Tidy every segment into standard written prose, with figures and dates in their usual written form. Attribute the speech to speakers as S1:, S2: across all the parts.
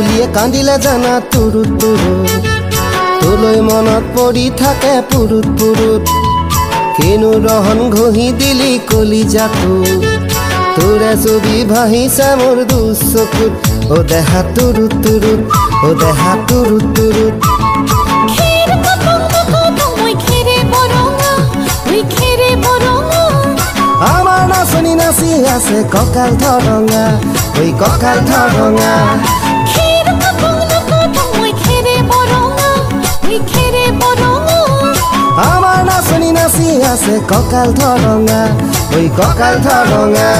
S1: বুলিয়ে কান্দিলে জানা তুৰুত তুৰুত তোলৈ মনত পৰি থাকে পুৰুত পুৰুত কিনো ৰহন ঘঁহি দিলি কলিজাটো তোৰে ছবি ভাহিছে মোৰ দুচকুত ও দেহা তুৰুত তুৰুত ও দেহা তুৰুত তুৰুত আমাৰ নাচনি নাচি আছে কঁকাল ধৰঙা ঐ কঁকাল ধৰঙা আমাৰ নাচনি নাচি আছে কঁকাল ধৰঙা ঐ কঁকাল ধৰঙা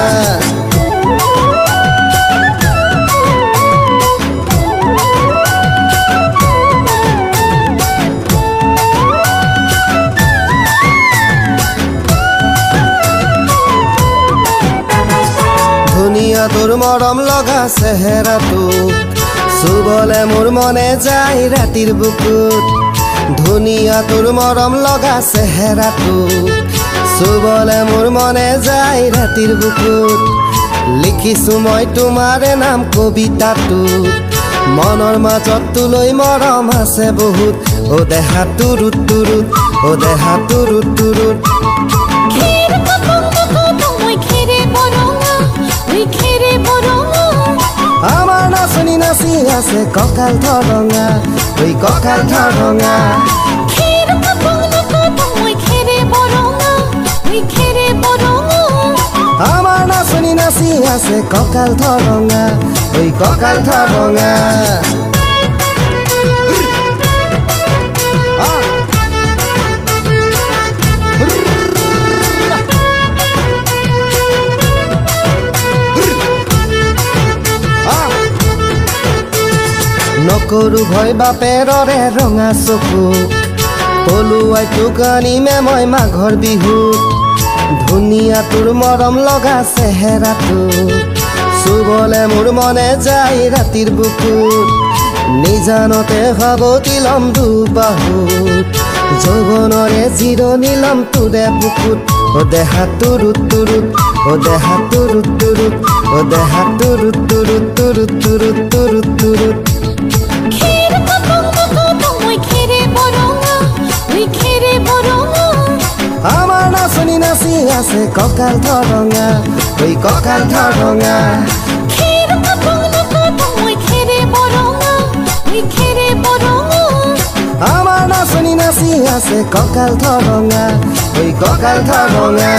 S1: ধুনীয়া তোৰ মৰম লগা চেহেৰাটো চুবলে মোৰ মনে যায় ৰাতিৰ বুকুত ধুনীয়া তোৰ মৰম লগা চেহেৰাটো চুবলে মোৰ মনে যায় ৰাতিৰ বুকুত লিখিছো মই তোমাৰে নাম কবিতাটোত মনৰ মাজত তোলৈ মৰম আছে বহুত ও দেহা তুৰুত তুৰুত ও দেহা তুৰুত তুৰুত আমাৰ নাচনি নাচি আছে কঁকাল ধৰঙা ঐ কঁকাল ধৰঙা আমাৰ নাচনি নাচি আছে কঁকাল ধৰঙা ঐ কঁকাল ধৰঙা নকৰো ভয় বাপেৰৰে ৰঙা চকু পলুৱাই তোক আনিমে মই মাঘৰ বিহুত ধুনীয়া তোৰ মৰম লগা চেহেৰাটো চুবলে মোৰ মনে যায় ৰাতিৰ বুকুত নিজানতে সাৱটি লম দুবাহুত যৌৱনৰে জিৰণি লম তোৰে বুকুত ও দেহা তুৰুত তুৰুত ও দেহা তুৰুত তুৰুত ও দেহা তুৰুত তুৰুত তুৰুত তুৰুত তুৰুত তুৰুত আমাৰ নাচনি নাচি আছে কঁকাল ধৰঙা ঐ কঁকাল ধৰঙা আমাৰ নাচনি নাচি আছে কঁকাল ধৰঙা ঐ কঁকাল ধৰঙা